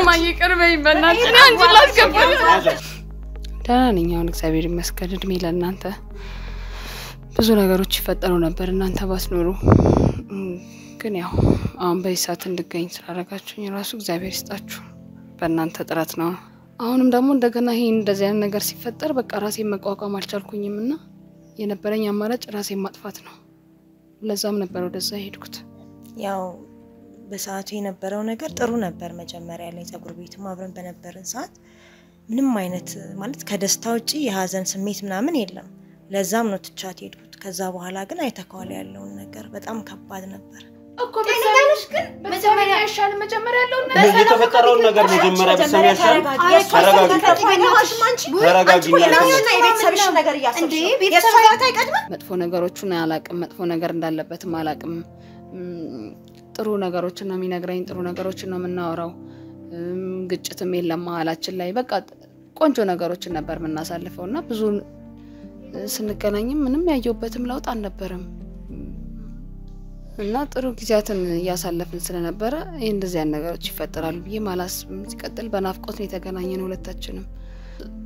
ማየ ቀርበይ በእናትህ አንቺ ላስገባኝ ደህና ነኝ አሁን እግዚአብሔር ይመስገን እድሜ ለእናንተ ብዙ ነገሮች ይፈጠሩ ነበር እናንተ ባስኖሩ ግን ያው አሁን በይሳት እንድገኝ ስላደረጋችሁኝ ራሱ እግዚአብሔር ይስጣችሁ በእናንተ ጥረት ነው አሁንም ደግሞ እንደገና ይሄ እንደዚህ አይነት ነገር ሲፈጠር በቃ ራሴን መቋቋም አልቻልኩኝምና የነበረኝ አማራጭ ራሴን ማጥፋት ነው ለዛም ነበር ወደዛ ሄድኩት ያው በሰዓቱ የነበረው ነገር ጥሩ ነበር መጀመሪያ ላይ ጸጉር ቤት ማብረን በነበረን ሰዓት ምንም አይነት ማለት ከደስታ ውጪ የሐዘን ስሜት ምናምን የለም ለዛም ነው ትቻት ሄድኩት ከዛ በኋላ ግን አይተካዋል ያለው ነገር በጣም ከባድ ነበር እኮ በሰማሽ ግን መጀመሪያ ያሻል መጀመሪያ ያለው ነገር የተፈጠረው ነገር መጀመሪያ በሰማሽ ያሻል ተረጋጊ የቤተሰብሽ ነገር ያሰብሽ የሷ አይቀድም መጥፎ ነገሮችን አላቅም መጥፎ ነገር እንዳለበት አላቅም ጥሩ ነገሮችን ነው የሚነግረኝ ጥሩ ነገሮችን ነው የምናወራው ግጭትም የለም ማላችን ላይ በቃ ቆንጆ ነገሮችን ነበር የምናሳልፈውና ብዙ ስንገናኝም ምንም ያየውበትም ለውጥ አልነበረም እና ጥሩ ጊዜያትን ያሳለፍን ስለነበረ እንደዚህ አይነት ነገሮች ይፈጠራሉ ብዬ ማላስብም ሲቀጥል በናፍቆት ነው የተገናኘነው ሁለታችንም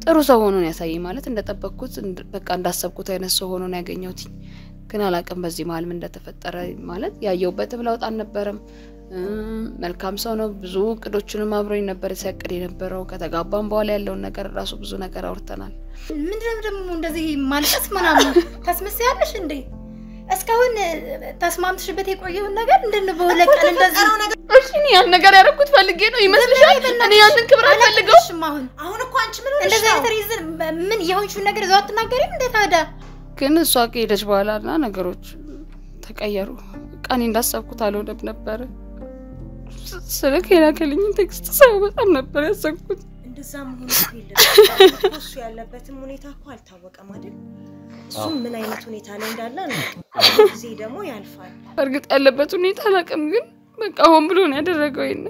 ጥሩ ሰው ሆኖ ነው ያሳየኝ ማለት እንደተጠበቅኩት በቃ እንዳሰብኩት አይነት ሰው ሆኖ ነው ያገኘሁት ግን አላቀም በዚህ መሃል ምን እንደተፈጠረ ማለት ያየውበትም ለውጥ አልነበረም መልካም ሰው ነው ብዙ ቅዶችንም አብሮኝ ነበር ሲያቀድ የነበረው ከተጋባን በኋላ ያለውን ነገር ራሱ ብዙ ነገር አውርተናል ምንድነው ደግሞ እንደዚህ ማልቀስ ምናምን ታስመስያለሽ እንዴ እስካሁን ተስማምትሽበት የቆየው ነገር እንደነ በወለቀን እንደዚህ እሺ እኔ ያን ነገር ያረኩት ፈልጌ ነው ይመስልሻል እኔ ያንን ክብር አልፈልገውም አሁን እኮ አንቺ ምን እንደዚህ አይነት ሪዝን ምን የሆንሽው ነገር ዘው አትናገሪም እንዴ ታዲያ ግን እሷ ከሄደች በኋላና ነገሮች ተቀየሩ ቃኔ እንዳሰብኩት አልሆነም ነበር ስለክ የላከልኝ ቴክስት ሰው በጣም ነበር ያሰብኩት እንደዛ መሆን ይችላል እሱ ያለበትም ሁኔታ እኮ አልታወቀም አይደል እሱ ምን አይነት ሁኔታ ላይ እንዳለ ነው ጊዜ ደግሞ ያልፋል እርግጥ ያለበት ሁኔታ አላቀም ግን በቃ ሆን ብሎ ነው ያደረገው ይሄን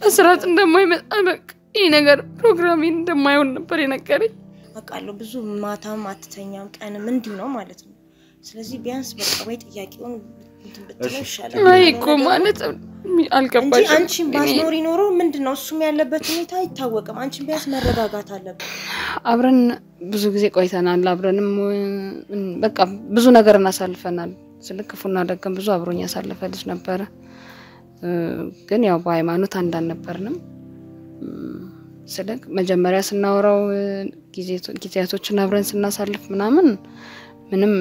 እስራት እንደማይመጣ በቃ ይሄ ነገር ፕሮግራሚን እንደማይሆን ነበር የነገረኝ በቃለው ብዙ ማታም አትተኛም ቀንም እንዲሁ ነው ማለት ነው ስለዚህ ቢያንስ በቃ ወይ ጥያቄውን እንትን ብትለው ይሻላል አይ እኮ ማለት አልገባሽ አንቺም ባስኖሪ ኖሮ ምንድነው እሱም ያለበት ሁኔታ አይታወቅም አንቺም ቢያንስ መረጋጋት አለበት አብረን ብዙ ጊዜ ቆይተናል አብረንም በቃ ብዙ ነገር እናሳልፈናል ስለክፉና ደገም ብዙ አብሮኝ ያሳልፈልሽ ነበር ግን ያው በሃይማኖት አንዳን ነበርንም ስለክ መጀመሪያ ስናወራው ጊዜያቶችን አብረን ስናሳልፍ ምናምን ምንም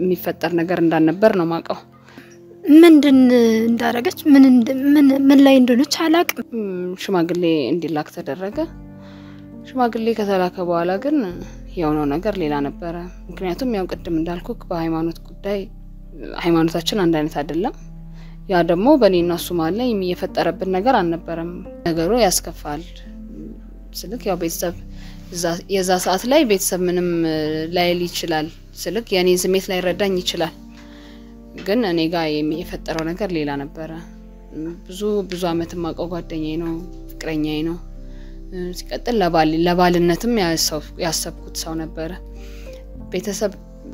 የሚፈጠር ነገር እንዳልነበር ነው ማቀው ምንድን እንዳረገች ምን ላይ እንደሆነች አላቅም ሽማግሌ እንዲላክ ተደረገ ሽማግሌ ከተላከ በኋላ ግን ያው ነው ነገር ሌላ ነበር ምክንያቱም ያው ቅድም እንዳልኩክ በሃይማኖት ጉዳይ ሃይማኖታችን አንድ አይነት አይደለም ያ ደግሞ በኔና እሱ ማለት ላይ የፈጠረብን ነገር አልነበረም ነገሩ ያስከፋል ስለክ ያው ቤተሰብ የዛ ሰዓት ላይ ቤተሰብ ምንም ላይል ይችላል ስለክ ያኔ ስሜት ላይ ረዳኝ ይችላል ግን እኔ ጋር የፈጠረው ነገር ሌላ ነበር ብዙ አመት ማቀው ጓደኛዬ ነው ፍቅረኛዬ ነው ሲቀጥል ለባልነትም ያሰብኩት ሰው ነበር ቤተሰብ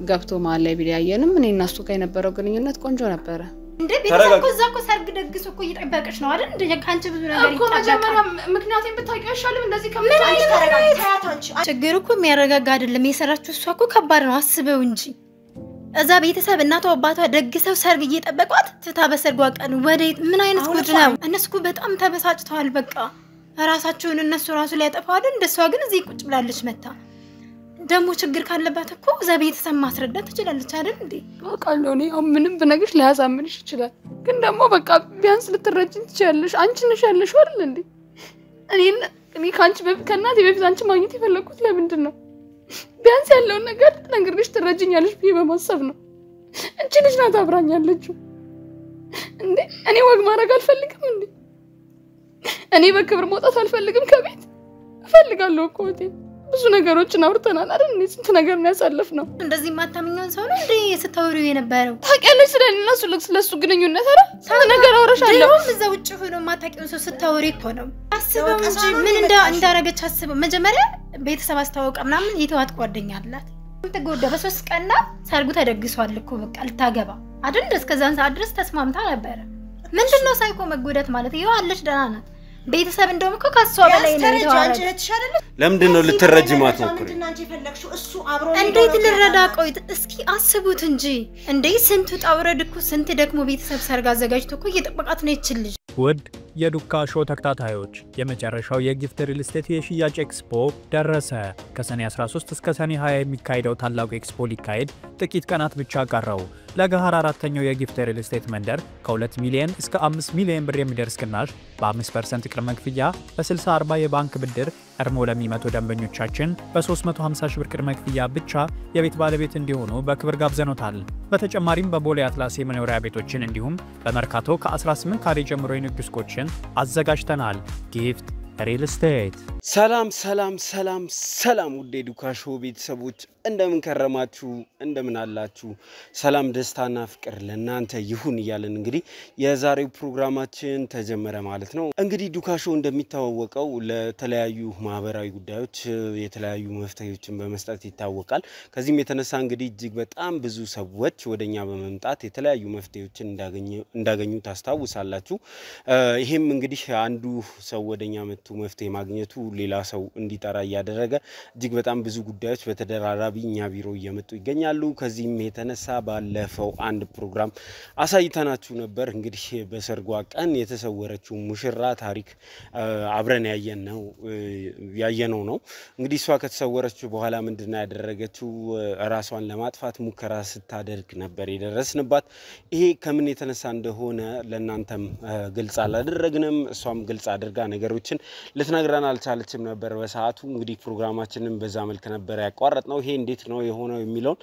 ገብቶ ማለት ላይ ቢያየንም እኔና እሱ ጋር የነበረው ግንኙነት ቆንጆ ነበር እንዴ ቤተሰብ እኮ ሰርግ ደግሶ እኮ እየጠበቀሽ ነው አይደል እንደ ካንቺ ብዙ ነገር ይጣጣል ምክንያቱም ብታውቂው አይሻልም እንደዚህ ከመታች ችግሩ እኮ የሚያረጋጋ አይደለም የሰራችሁ እሷ እኮ ከባድ ነው አስበው እንጂ እዛ ቤተሰብ እናቷ አባቷ ደግሰው ሰርግ እየጠበቋት ትታ በሰርጓ ቀን ወደ ምን አይነት ጉድ ነው እነሱ እኮ በጣም ተበሳጭተዋል በቃ ራሳቸውን እነሱ ራሱ ላይ ያጠፋዋል እንደሷ ግን እዚህ ቁጭ ብላለች መታ ደሞ ችግር ካለባት እኮ እዛ ቤተሰብ ማስረዳት ትችላለች አይደል እንዴ አውቃለሁ እኔ ምንም በነግሽ ሊያሳምንሽ ይችላል ግን ደሞ በቃ ቢያንስ ልትረጅኝ ትችያለሽ አንቺ ነሽ ያለሽው አይደል እንዴ እኔ ካንቺ ከእናቴ በፊት አንቺ ማግኘት የፈለኩት ለምንድን ነው ቢያንስ ያለው ነገር ነግርሽ ትረጅኛለሽ ብዬ በማሰብ ነው አንቺ ልጅ ናት አብራኛለችው እንዴ እኔ ወግ ማድረግ አልፈልግም እንዴ እኔ በክብር መውጣት አልፈልግም ከቤት እፈልጋለሁ እኮ ብዙ ነገሮችን አውርተናል አይደል ስንት ነገር ነው ያሳለፍነው እንደዚህ ማታምኛውን ሰው ነው እንዴ ስታወሪው የነበረው ታውቂያለሽ ስለነሱ ስለሱ ግንኙነት አይደል ስንት ነገር አውራሻለሁ እዛ ውጭ ሆኖ ማታውቂውን ሰው ስታወሪ እኮ ነው አስበው እንጂ ምን እንዳረገች አስበው መጀመሪያ ቤተሰብ አስተዋወቀ ምናምን የተዋት ጓደኛ አላት ተጎዳ በ3 ቀንና ሰርጉ ተደግሷል እኮ በቃ ልታገባ አይደል እስከዛን ሰዓት ድረስ ተስማምታ ነበር ምንድነው ሳይኮ መጎዳት ማለት ይሄው አለሽ ደህና ናት ቤተሰብ እንደውም እኮ ካሷ በላይ ነው የተዋረደ ለምንድን ነው ልትረጅማት ነው እንዴት ልረዳ ቆይ እስኪ አስቡት እንጂ እንዴ ስንቱ ጣውረድ እኮ ስንት ደግሞ ቤተሰብ ሰርግ አዘጋጅቶ እኮ እየጠበቃት ነው ይችላል ውድ የዱካ ሾው ተከታታዮች የመጨረሻው የጊፍት ሪል ስቴት የሽያጭ ኤክስፖ ደረሰ ከሰኔ 13 እስከ ሰኔ 20 የሚካሄደው ታላቁ ኤክስፖ ሊካሄድ ጥቂት ቀናት ብቻ ቀረው ለገሃር አራተኛው የጊፍት ሪል ስቴት መንደር ከ2 ሚሊዮን እስከ 5 ሚሊዮን ብር የሚደርስ ቅናሽ በ5% ቅድመ ክፍያ በ60/40 የባንክ ብድር ቀድሞ ለሚመጡ ደንበኞቻችን በ350 ሺህ ብር ቅድመ ክፍያ ብቻ የቤት ባለቤት እንዲሆኑ በክብር ጋብዘኖታል በተጨማሪም በቦሌ አትላስ የመኖሪያ ቤቶችን እንዲሁም በመርካቶ ከ18 ካሬ ጀምሮ የንግድ ሱቆችን አዘጋጅተናል ጊፍት ሪል ስቴት ሰላም ውድ የዱካ ሾው ቤተሰቦች እንደምን ከረማችሁ እንደምን አላችሁ ሰላም ደስታና ፍቅር ለእናንተ ይሁን ይያለን እንግዲህ የዛሬው ፕሮግራማችን ተጀመረ ማለት ነው እንግዲህ ዱካ ሾው እንደሚታወቀው ለተለያዩ ማህበራዊ ጉዳዮች የተለያዩ መፍትሄዎችን በመስጠት ይታወቃል ከዚህም የተነሳ እንግዲህ እጅግ በጣም ብዙ ሰዎች ወደኛ በመምጣት የተለያዩ መፍትሄዎችን እንዳገኙ ታስታውሳላችሁ ይሄም እንግዲህ አንዱ ሰው ወደኛ መጥቶ መፍትሄ ማግኘቱ ሌላ ሰው እንዲጠራ ያደረገ እጅግ በጣም ብዙ ጉዳዮች በተደራራቢኛ ቢሮ እየመጡ ይገኛሉ ከዚህም የተነሳ ባለፈው አንድ ፕሮግራም አሳይተናችሁ ነበር እንግዲህ በሰርጓ ቀን የተሰወረችው ሙሽራ ታሪክ አብረን ያየነው ነው እንግዲህ እሷ ከተሰወረች በኋላ ምንድነው ያደረገችው ራሷን ለማጥፋት ሙከራ ስታደርግ ነበር የደረስንባት ይሄ ከምን የተነሳ እንደሆነ ለእናንተም ግልጽ አላደረግንም እሷም ግልጽ አድርጋ ነገሮችን ልትነግረን አልቻለችም ነበር በሰዓቱ እንግዲህ ፕሮግራማችንን በዛ መልኩ ነበር ያቋረጥነው ይሄ እንዴት ነው የሆነው የሚለው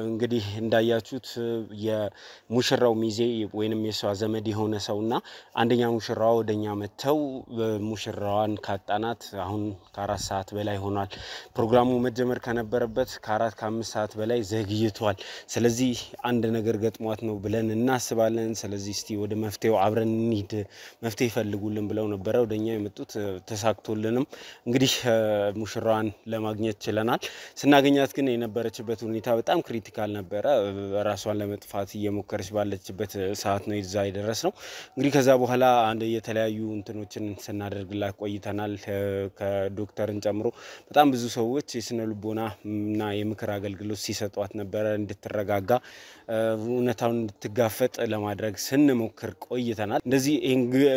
እንግዲህ እንዳያችሁት የሙሽራው ሚዜ ወይንም የሷ ዘመድ የሆነ ሰውና አንደኛ ሙሽራው ወደኛ መተው ሙሽራዋን ካጣናት አሁን ከ4 ሰዓት በላይ ሆኗል ፕሮግራሙ መጀመር ከነበረበት ከ4-5 ሰዓት በላይ ዘግይቷል ስለዚህ አንድ ነገር ገጥሟት ነው ብለን እናስባለን ስለዚህ እስቲ ወደ መፍትሄው አብረን እንሂድ መፍትሄ ፈልጉልን ብለው ነበር ወደኛ የመጡት ተሳክቶልንም እንግዲህ ሙሽራዋን ለማግኘት ችለናል ስናገኛት ግን የነበረችበት ሁኔታ በጣም ክሪቲካል ነበር ራሷን ለመጥፋት እየሞከረች ባለችበት ሰዓት ነው ይዛ ይደረስነው እንግዲህ ከዛ በኋላ አንድ የተለያዩ እንትኖችን ስናደርግላት ቆይተናል ከዶክተርን ጨምሮ በጣም ብዙ ሰዎች የስነልቦና እና የምክር አገልግሎት ሲሰጧት ነበር እንድትረጋጋ እውነታውን እንድትጋፈጥ ለማድረግ ስንሞክር ቆይተናል እንደዚህ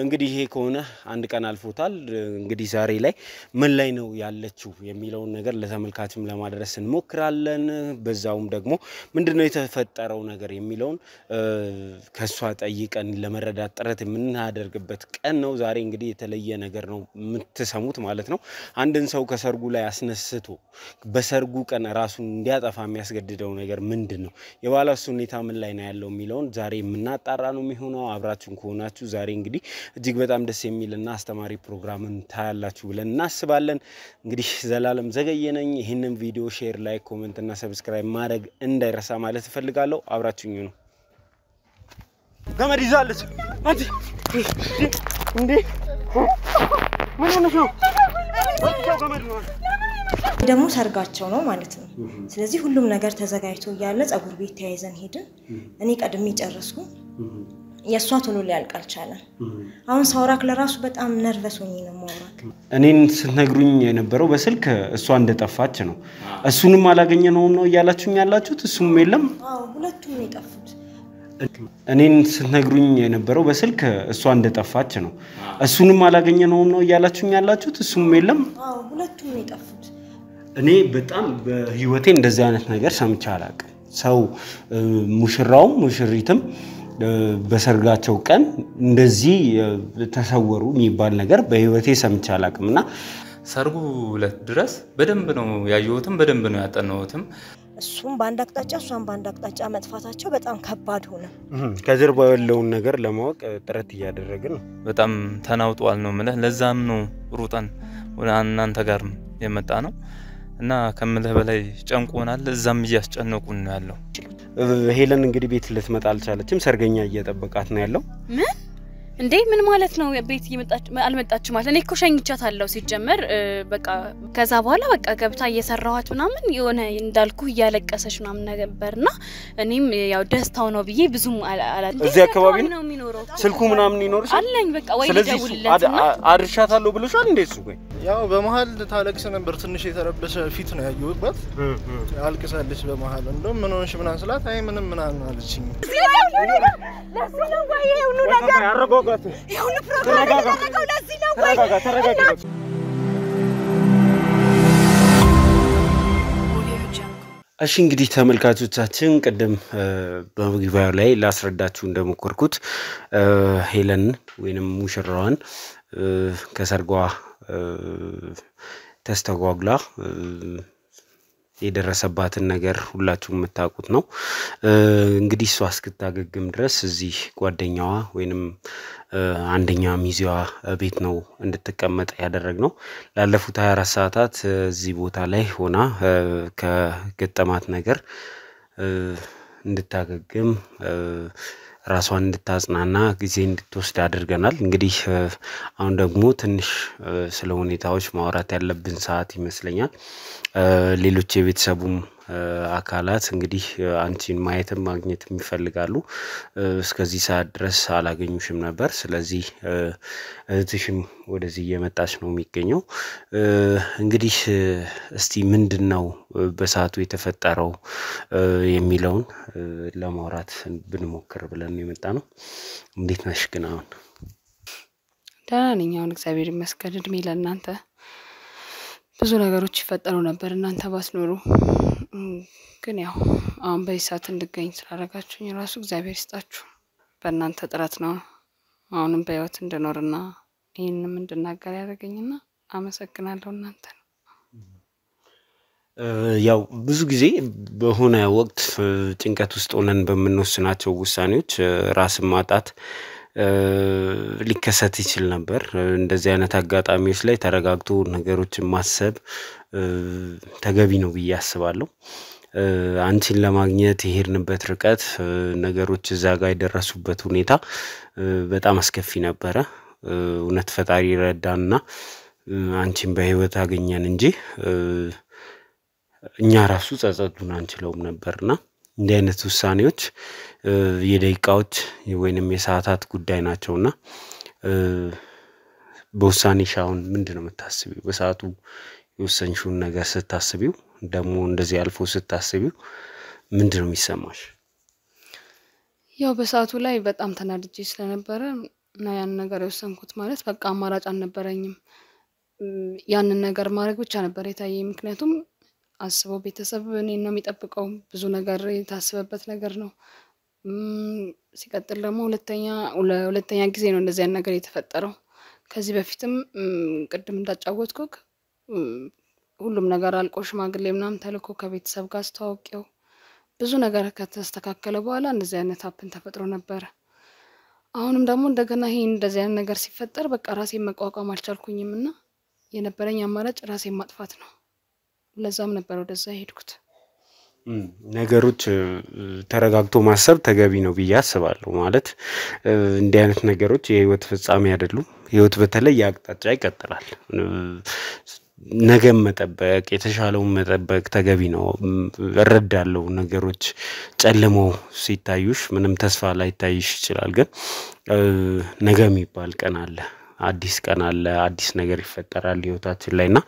እንግዲህ ይሄ ከሆነ አንድ ቀን አልፎታል እንግዲህ ዛሬ ላይ ምን ላይ ነው ያለችው የሚለውን ነገር ለተመልካችም ለማድረስ እንሞክራለን በዛውም ደግሞ ምንድነው የተፈጠረው ነገር የሚለውን ከሷ ጠይቀን ለመረዳት ጥረት የምናደርግበት ቀን ነው ዛሬ እንግዲህ የተለየ ነገር ነው የምትሰሙት ማለት ነው አንድን ሰው ከሰርጉ ላይ አስነስቶ በሰርጉ ቀን ራሱን እንዲያጠፋ የሚያስገድደው ነገር ምንድነው የባላሱ ሁኔታ ምን ላይ ነው ያለው የሚለውን ዛሬ የምናጣራ ነው የሚሆነው አብራችሁን ከሆናችሁ ዛሬ እንግዲህ እጅግ በጣም ደስ የሚልና አስተማሪ ፕሮግራምን ታያላችሁ ብለን እናስባለን እንግዲህ ዘላለም ዘገየነኝ ይሄንን ቪዲዮ ሼር ላይክ ኮሜንት እና ሰብስክራይብ ማድረግ እንዳይረሳ ማለት ፈልጋለሁ አብራችሁኝ ነው ገመድ ይዛለች አንቺ እንዴ ምን ሆነሽ ነው ገመድ ነው ደግሞ ሰርጋቸው ነው ማለት ነው ስለዚህ ሁሉም ነገር ተዘጋጅቶ ያለ ጸጉር ቤት ተያይዘን ሄድን እኔ ቀድሜ ጨረስኩ የሷ ቶሎ ሊያልቅ አልቻለም አሁን ሳውራክ ለራሱ በጣም ነርቨስ ሆኜ ነው ማውራክ እኔን ስትነግሩኝ የነበረው በስልክ እሷ እንደጠፋች ነው እሱንም አላገኘነውም ነው ያላችሁኝ ያላችሁት እሱም የለም አዎ ሁለቱም ነው የጠፉት እኔን ስትነግሩኝ የነበረው በስልክ እሷ እንደጠፋች ነው እሱንም አላገኘነውም ነው ያላችሁኝ ያላችሁት እሱም የለም አዎ ሁለቱም ነው የጠፉት እኔ በጣም በህይወቴ እንደዚህ አይነት ነገር ሰምቼ አላውቅም ሰው ሙሽራው ሙሽሪትም በሰርጋቸው ቀን እንደዚህ ተሰወሩ የሚባል ነገር በህይወቴ ሰምቼ አላውቅምና ሰርጉ ለት ድረስ በደንብ ነው ያየሁትም በደንብ ነው ያጠናሁትም እሱም ባንድ አቅጣጫ እሷም ባንድ አቅጣጫ መጥፋታቸው በጣም ከባድ ሆነ ከጀርባው ያለውን ነገር ለማወቅ ጥረት እያደረግን ነው በጣም ተናውጧል ነው ማለት ለዛም ነው ሩጣን ወደ እናንተ ጋር የመጣ ነው እና ከምልህ በላይ ጨንቆናል እዛም እያስጨነቁን ነው ያለው ሄለን እንግዲህ ቤት ልትመጣ አልቻለችም ሰርገኛ እየጠበቃት ነው ያለው ምን እንዴ ምን ማለት ነው ቤት እየመጣች አልመጣች ማለት እኔ እኮ ሸኝቻታለሁ ሲጀመር በቃ ከዛ በኋላ በቃ ገብታ እየሰራኋት ምናምን የሆነ እንዳልኩ እያለቀሰች ምናምን ነበርና እኔም ያው ደስታው ነው ብዬ ብዙም አላልኩም እዚህ አካባቢ ነው የሚኖረው ስልኩ ምናምን ይኖርሽ አለኝ በቃ ወይ ደውልለት አድርሻታለሁ ብለሻል እንዴ እሱ ቆይ ያው በመሃል ታለቅስ ነበር ትንሽ የተረበሸ ፊት ነው ያየሁበት አልቅሳለች በመሃል እንደውም ምን ሆነሽ ምናምን ስላት አይ ምንም ምናምን አለችኝ ለዚህ ነው ወይ ሁሉ ነገር ያረጋጋት ይሁን ፕሮግራም ያደረገው ለዚህ ነው ወይ ተረጋጋ እሺ እንግዲህ ተመልካቾቻችን ቅድም በመግቢያው ላይ ላስረዳችሁ እንደሞከርኩት ሄለን ወይንም ሙሽራዋን ከሰርጓ ተስተጓጉላ የደረሰባትን ነገር ሁላችሁም የምታውቁት ነው እንግዲህ እሷ እስክታገግም ድረስ እዚህ ጓደኛዋ ወይንም አንደኛ ሚዜዋ ቤት ነው እንድትቀመጥ ያደረግነው ላለፉት 24 ሰዓታት እዚህ ቦታ ላይ ሆና ከገጠማት ነገር እንድታገግም ራሷን እንድታጽናና ጊዜ እንድትወስድ አድርገናል እንግዲህ አሁን ደግሞ ትንሽ ስለ ሁኔታዎች ማውራት ያለብን ሰዓት ይመስለኛል ሌሎች የቤተሰቡም አካላት እንግዲህ አንቺን ማየትም ማግኘትም ይፈልጋሉ እስከዚህ ሰዓት ድረስ አላገኙሽም ነበር ስለዚህ እህትሽም ወደዚህ እየመጣች ነው የሚገኘው እንግዲህ እስቲ ምንድነው በሰዓቱ የተፈጠረው የሚለውን ለማውራት ብንሞክር ብለን የመጣ ነው እንዴት ነሽ ግን አሁን ደህና ነኝ አሁን እግዚአብሔር ይመስገን እድሜ ለእናንተ ብዙ ነገሮች ይፈጠሩ ነበር እናንተ ባስኖሩ ግን ያው አሁን በይሳት እንድገኝ ስላደረጋችሁኝ ራሱ እግዚአብሔር ይስጣችሁ በእናንተ ጥረት ነው አሁንም በህይወት እንድኖርና ይሄንንም እንድናገር ያደረገኝና አመሰግናለሁ እናንተ ያው ብዙ ጊዜ በሆነ ወቅት ጭንቀት ውስጥ ሆነን በመንወስናቸው ውሳኔዎች ራስን ማጣት ሊከሰት ይችላል ነበር እንደዚህ አይነት አጋጣሚዎች ላይ ተረጋግቶ ነገሮችን ማሰብ ተገቢ ነው ብዬ አስባለሁ አንቺን ለማግኘት ይሄርንበት ርቀት ነገሮች እዛ ጋር የደረሱበት ሁኔታ በጣም አስከፊ ነበር እውነት ፈጣሪ ረዳንና አንቺን በህይወት አገኘን እንጂ እኛ ራሱ ጸጸቱን አንችለውም ነበርና እንዲህ አይነት ውሳኔዎች የደቂቃዎች ወይንም የሰዓታት ጉዳይ ናቸውና በውሳኔሽ አሁን ምንድነው የምታስቢው በሰዓቱ የወሰንሽውን ነገር ስታስቢው ደግሞ እንደዚህ አልፎ ስታስቢው ምንድነው የሚሰማሽ ያው በሰዓቱ ላይ በጣም ተናድጄ ስለነበረ እና ያን ነገር የወሰንኩት ማለት በቃ አማራጭ አልነበረኝም ያንን ነገር ማድረግ ብቻ ነበር የታየኝ ምክንያቱም አስበው ቤተሰብ እኔን ነው የሚጠብቀው ብዙ ነገር የታሰበበት ነገር ነው ሲቀጥል ደግሞ ሁለተኛ ጊዜ ነው እንደዚህ አይነት ነገር የተፈጠረው ከዚህ በፊትም ቅድም እንዳጫወትኩክ ሁሉም ነገር አልቆ ሽማግሌ ምናምን ተልኮ ከቤተሰብ ጋር አስተዋውቀው ብዙ ነገር ከተስተካከለ በኋላ እንደዚህ አይነት ሀፕን ተፈጥሮ ነበር አሁንም ደግሞ እንደገና ይሄ እንደዚህ አይነት ነገር ሲፈጠር በቃ ራሴን መቋቋም አልቻልኩኝምና የነበረኝ አማራጭ ራሴን ማጥፋት ነው ለዛም ነበር ወደዛ ሄድኩት ነገሮች ተረጋግቶ ማሰብ ተገቢ ነው ብዬ አስባለሁ ማለት እንዲህ አይነት ነገሮች የህይወት ፍጻሜ አይደሉም ህይወት በተለይ አቅጣጫ ይቀጥላል ነገም መጠበቅ የተሻለውን መጠበቅ ተገቢ ነው እረዳለሁ ነገሮች ጨልመው ሲታዩሽ ምንም ተስፋ ላይታይሽ ይችላል ግን ነገ የሚባል ቀን አለ አዲስ ቀን አለ አዲስ ነገር ይፈጠራል ህይወታችን ላይና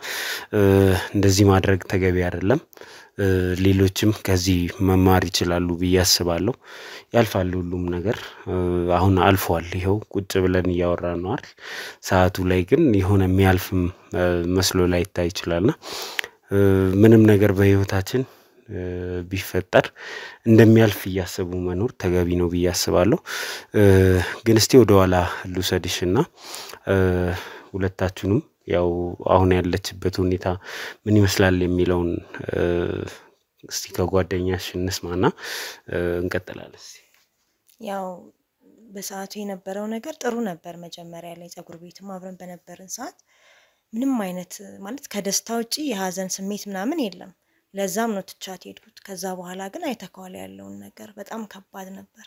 እንደዚህ ማድረግ ተገቢ አይደለም ሌሎችም ከዚህ መማር ይችላሉ ብዬ አስባለሁ ያልፋል ሁሉም ነገር አሁን አልፏል ይሄው ቁጭ ብለን እያወራን ነው አይደል ሰዓቱ ላይ ግን የሆነ የሚያልፍም መስሎ ላይ ታይ ይችላልና ምንም ነገር በህይወታችን ቢፈጠር እንደሚያልፍ ያሰቡ መኖር ተገቢ ነው ብዬ አስባለሁ ግን እስቲ ወደ ኋላ ልውሰድሽና ሁለታችሁንም ያው አሁን ያለችበት ሁኔታ ምን ይመስላል የሚለውን እስቲ ከጓደኛሽ እንስማና እንቀጥላለን ያው በሰዓቱ የነበረው ነገር ጥሩ ነበር መጀመሪያ ላይ ጸጉር ቤትም አብረን በነበርን ሰዓት ምንም አይነት ማለት ከደስታ ውጪ የሀዘን ስሜት ምናምን የለም ለዛም ነው ትቻት ሄድኩት ከዛ በኋላ ግን አይተካዋል ያለውን ነገር በጣም ከባድ ነበር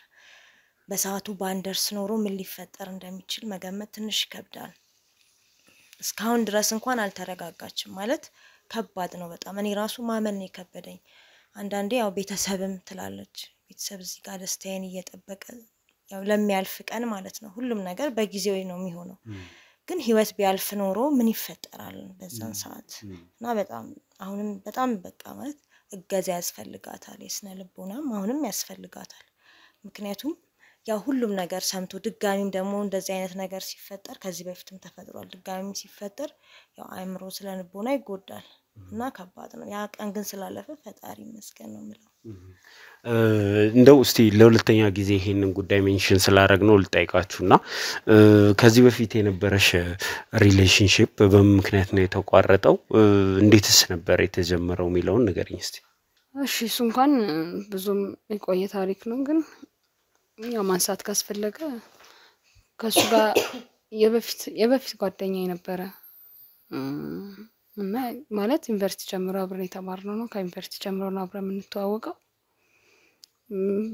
በሰዓቱ ባንደርስ ኖሮ ምን ሊፈጠር እንደሚችል መገመት ትንሽ ይከብዳል። እስካሁን ድረስ እንኳን አልተረጋጋችም ማለት ከባድ ነው በጣም። እኔ ራሱ ማመን ነው የከበደኝ። አንዳንዴ ያው ቤተሰብም ትላለች ቤተሰብ እዚህ ጋር ደስታዬን እየጠበቀ ያው ለሚያልፍ ቀን ማለት ነው ሁሉም ነገር በጊዜው ነው የሚሆነው። ግን ህይወት ቢያልፍ ኖሮ ምን ይፈጠራል በዛን ሰዓት እና በጣም አሁንም በጣም በቃ ማለት እገዛ ያስፈልጋታል። የስነ ልቦናም አሁንም ያስፈልጋታል። ምክንያቱም ያው ሁሉም ነገር ሰምቶ ድጋሚም ደግሞ እንደዚህ አይነት ነገር ሲፈጠር ከዚህ በፊትም ተፈጥሯል። ድጋሚም ሲፈጠር ያው አእምሮ ስለ ልቦና ይጎዳል እና ከባድ ነው። ያ ቀን ግን ስላለፈ ፈጣሪ ይመስገን ነው የምለው። እንደው እስቲ ለሁለተኛ ጊዜ ይሄንን ጉዳይ ሜንሽን ስላደረግነው ልጠይቃችሁና ከዚህ በፊት የነበረሽ ሪሌሽንሺፕ በምን ምክንያት ነው የተቋረጠው? እንዴትስ ነበር የተጀመረው የሚለውን ንገሪኝ እስቲ። እሺ እሱ እንኳን ብዙም የቆየ ታሪክ ነው ግን ያው ማንሳት ካስፈለገ ከሱ ጋር የበፊት ጓደኛዬ ነበረ እና ማለት ዩኒቨርሲቲ ጀምሮ አብረን የተማርነው ነው። ከዩኒቨርሲቲ ጀምሮ ነው አብረን የምንተዋወቀው።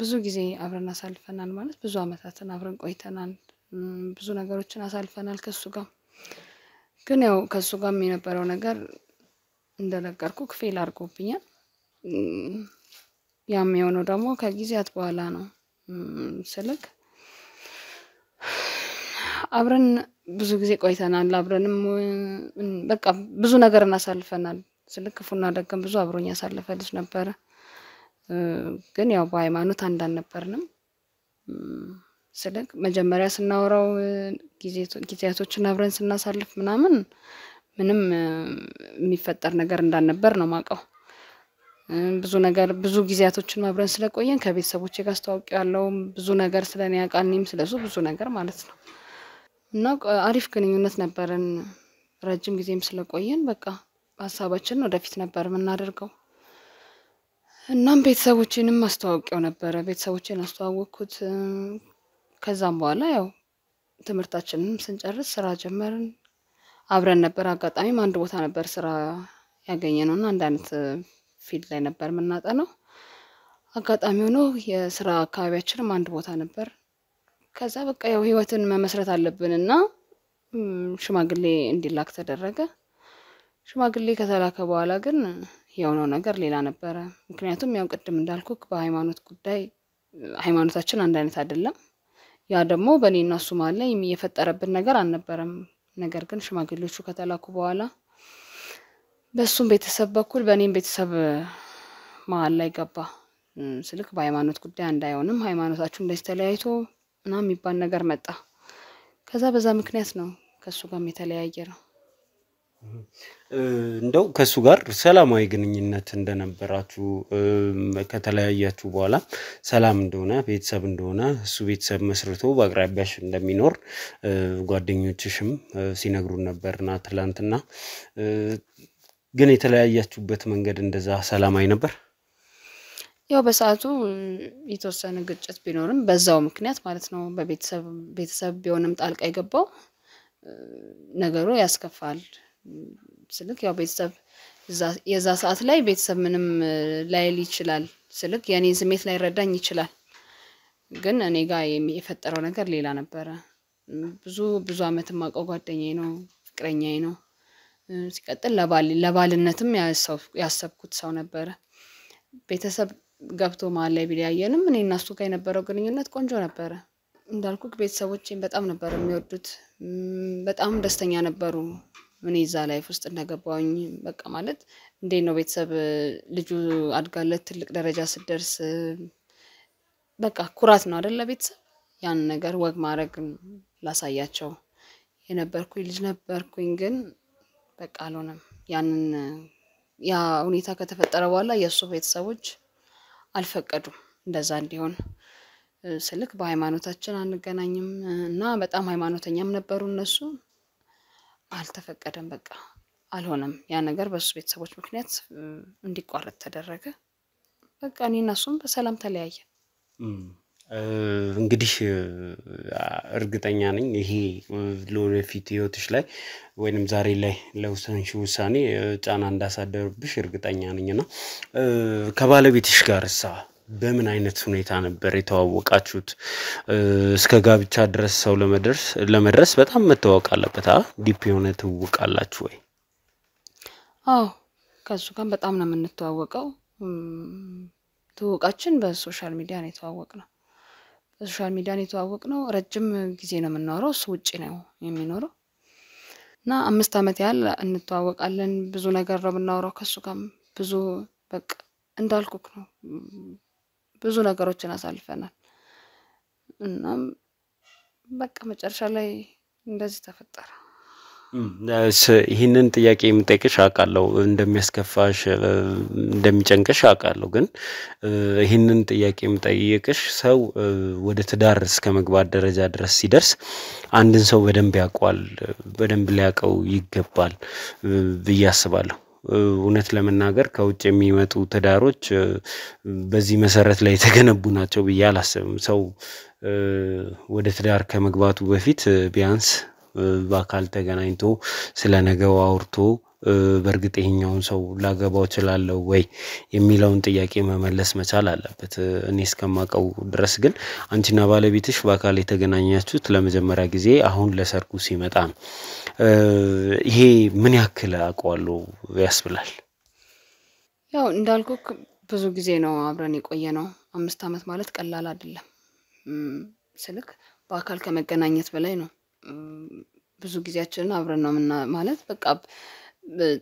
ብዙ ጊዜ አብረን አሳልፈናል ማለት ብዙ አመታትን አብረን ቆይተናል። ብዙ ነገሮችን አሳልፈናል ከሱ ጋር። ግን ያው ከሱ ጋር የነበረው ነገር እንደነገርኩ ፌል አድርጎብኛል። ያም የሆነው ደግሞ ከጊዜያት በኋላ ነው። ስልክ አብረን ብዙ ጊዜ ቆይተናል። አብረንም በቃ ብዙ ነገር እናሳልፈናል። ስልክ ክፉና ደግም ብዙ አብሮኝ ያሳለፈ ልጅ ነበረ። ግን ያው በሃይማኖት አንድ አልነበርንም። ስልክ መጀመሪያ ስናወራው ጊዜያቶችን አብረን ስናሳልፍ ምናምን ምንም የሚፈጠር ነገር እንዳልነበር ነው ማቀው። ብዙ ጊዜያቶችን አብረን ስለቆየን ከቤተሰቦቼ ጋር አስተዋውቂያለሁ። ብዙ ነገር ስለኔ ያውቃልኝም ስለሱ ብዙ ነገር ማለት ነው። እና አሪፍ ግንኙነት ነበረን ረጅም ጊዜም ስለቆየን በቃ ሐሳባችንን ወደፊት ነበር የምናደርገው። እናም ቤተሰቦቼንም አስተዋውቂው ነበር። ቤተሰቦቼን አስተዋወቅኩት። ከዛም በኋላ ያው ትምህርታችንን ስንጨርስ ስራ ጀመርን። አብረን ነበር አጋጣሚም አንድ ቦታ ነበር ስራ ያገኘነውና አንድ አይነት ፊልድ ላይ ነበር የምናጠነው። አጋጣሚ ሆኖ የስራ አካባቢያችንም አንድ ቦታ ነበር። ከዛ በቃ ያው ህይወትን መመስረት አለብንና ሽማግሌ እንዲላክ ተደረገ። ሽማግሌ ከተላከ በኋላ ግን የሆነው ነገር ሌላ ነበረ። ምክንያቱም ያው ቅድም እንዳልኩክ በሃይማኖት ጉዳይ ሃይማኖታችን አንድ አይነት አይደለም። ያ ደግሞ በእኔና እሱ መሀል ላይ የፈጠረብን ነገር አልነበረም። ነገር ግን ሽማግሌዎቹ ከተላኩ በኋላ በሱም ቤተሰብ በኩል በእኔም ቤተሰብ መሀል ላይ ገባ። ስልክ በሃይማኖት ጉዳይ እንዳይሆንም ሃይማኖታችን እንደዚህ ተለያይቶ ምናምን የሚባል ነገር መጣ። ከዛ በዛ ምክንያት ነው ከሱ ጋር የተለያየነው። እንደው ከሱ ጋር ሰላማዊ ግንኙነት እንደነበራችሁ ከተለያያችሁ በኋላ ሰላም እንደሆነ ቤተሰብ እንደሆነ እሱ ቤተሰብ መስርቶ በአቅራቢያሽ እንደሚኖር ጓደኞችሽም ሲነግሩን ነበርና ትላንትና ግን የተለያያችሁበት መንገድ እንደዛ ሰላማዊ ነበር? ያው በሰዓቱ የተወሰነ ግጭት ቢኖርም በዛው ምክንያት ማለት ነው በቤተሰብ ቢሆንም ጣልቃ የገባው ነገሩ ያስከፋል። ስልክ ያው ቤተሰብ የዛ ሰዓት ላይ ቤተሰብ ምንም ላይል ይችላል። ስልክ የኔን ስሜት ላይ ረዳኝ ይችላል። ግን እኔ ጋር የፈጠረው ነገር ሌላ ነበረ። ብዙ አመት ማቀው ጓደኛዬ ነው፣ ፍቅረኛዬ ነው። ሲቀጥል ለባልነትም ያሰብኩት ሰው ነበረ። ቤተሰብ ገብቶ መሀል ላይ ቢለያየንም እኔና እሱ ጋር የነበረው ግንኙነት ቆንጆ ነበረ። እንዳልኩክ ቤተሰቦቼን በጣም ነበር የሚወዱት። በጣም ደስተኛ ነበሩ እኔ እዛ ላይፍ ውስጥ እንደገባሁኝ። በቃ ማለት እንዴት ነው ቤተሰብ ልጁ አድጋለት ትልቅ ደረጃ ሲደርስ በቃ ኩራት ነው አይደል ለቤተሰብ። ያን ነገር ወግ ማድረግ ላሳያቸው የነበርኩኝ ልጅ ነበርኩኝ። ግን በቃ አልሆነም። ያ ሁኔታ ከተፈጠረ በኋላ የሱ ቤተሰቦች አልፈቀዱም እንደዛ እንዲሆን። ስልክ በሃይማኖታችን አንገናኝም እና በጣም ሃይማኖተኛም ነበሩ እነሱ። አልተፈቀደም በቃ አልሆነም። ያ ነገር በሱ ቤተሰቦች ምክንያት እንዲቋረጥ ተደረገ። በቃ እኔና እሱም በሰላም ተለያየን። እንግዲህ እርግጠኛ ነኝ ይሄ ለወደፊት ህይወትሽ ላይ ወይንም ዛሬ ላይ ለውሳኔሽ ውሳኔ ጫና እንዳሳደረብሽ እርግጠኛ ነኝና ከባለቤትሽ ጋርሳ በምን አይነት ሁኔታ ነበር የተዋወቃችሁት? እስከ ጋብቻ ድረስ ሰው ለመድረስ በጣም መተዋወቅ አለበት። ዲፕ የሆነ ትውውቅ አላችሁ ወይ? አዎ ከሱ ጋር በጣም ነው የምንተዋወቀው። ትውውቃችን በሶሻል ሚዲያ ነው የተዋወቅነው። በሶሻል ሚዲያ ነው የተዋወቅነው። ረጅም ጊዜ ነው የምናወራው። እሱ ውጪ ነው የሚኖረው እና 5 አመት ያህል እንተዋወቃለን። ብዙ ነገር ነው የምናወራው ከሱ ጋር ብዙ በቃ እንዳልኩክ ነው ብዙ ነገሮችን አሳልፈናል። እናም በቃ መጨረሻ ላይ እንደዚህ ተፈጠረ። ይህንን ጥያቄ የምጠይቅሽ አውቃለሁ እንደሚያስከፋሽ እንደሚጨንቅሽ አውቃለሁ። ግን ይህንን ጥያቄ የምጠይቅሽ ሰው ወደ ትዳር እስከ መግባት ደረጃ ድረስ ሲደርስ አንድን ሰው በደንብ ያውቀዋል፣ በደንብ ሊያውቀው ይገባል ብዬ አስባለሁ። እውነት ለመናገር ከውጭ የሚመጡ ትዳሮች በዚህ መሰረት ላይ የተገነቡ ናቸው ብዬ አላስብም። ሰው ወደ ትዳር ከመግባቱ በፊት ቢያንስ በአካል ተገናኝቶ ስለነገው አውርቶ በእርግጥ ይሄኛውን ሰው ላገባው እችላለሁ ወይ የሚለውን ጥያቄ መመለስ መቻል አለበት። እኔ እስከማውቀው ድረስ ግን አንቺና ባለቤትሽ በአካል የተገናኛችሁት ለመጀመሪያ ጊዜ አሁን ለሰርጉ ሲመጣ ነው። ይሄ ምን ያክል አውቀዋለሁ ያስብላል? ያው እንዳልኩክ ብዙ ጊዜ ነው አብረን የቆየነው። 5 አመት ማለት ቀላል አይደለም። ስልክ በአካል ከመገናኘት በላይ ነው። ብዙ ጊዜያችንን አብረን ነው ማለት በቃ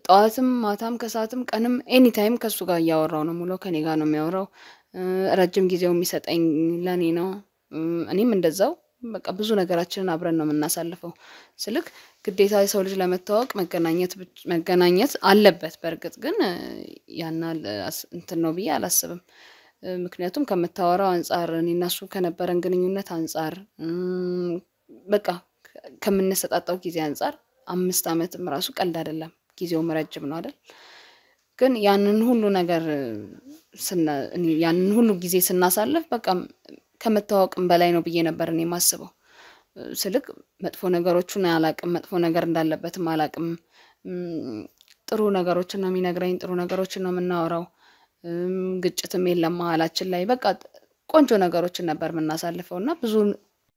ጠዋትም ማታም ከሰዓትም ቀንም ኤኒ ታይም ከሱ ጋር እያወራው ነው ሙሉ ከኔ ጋር ነው የሚያወራው። ረጅም ጊዜው የሚሰጠኝ ለኔ ነው። እኔም እንደዛው በቃ ብዙ ነገራችንን አብረን ነው የምናሳልፈው። ስልክ ግዴታ የሰው ልጅ ለመተዋወቅ መገናኘት አለበት። በርግጥ ግን ያናል እንትን ነው ብዬ አላስብም። ምክንያቱም ከምታወራው አንፃር እኔና እሱ ከነበረን ግንኙነት አንፃር በቃ ከምንሰጣጣው ጊዜ አንፃር 5 አመትም ራሱ ቀልድ አይደለም። ጊዜው ረጅም ነው አይደል? ግን ያንን ሁሉ ነገር ያንን ሁሉ ጊዜ ስናሳልፍ በቃ ከመተዋወቅም በላይ ነው ብዬ ነበር እኔ የማስበው። ስልክ መጥፎ ነገሮችን አላቅም፣ መጥፎ ነገር እንዳለበትም አላቅም። ጥሩ ነገሮችን ነው የሚነግረኝ፣ ጥሩ ነገሮችን ነው የምናወራው። ግጭትም የለም መሀላችን ላይ በቃ ቆንጆ ነገሮችን ነበር የምናሳልፈውና ብዙ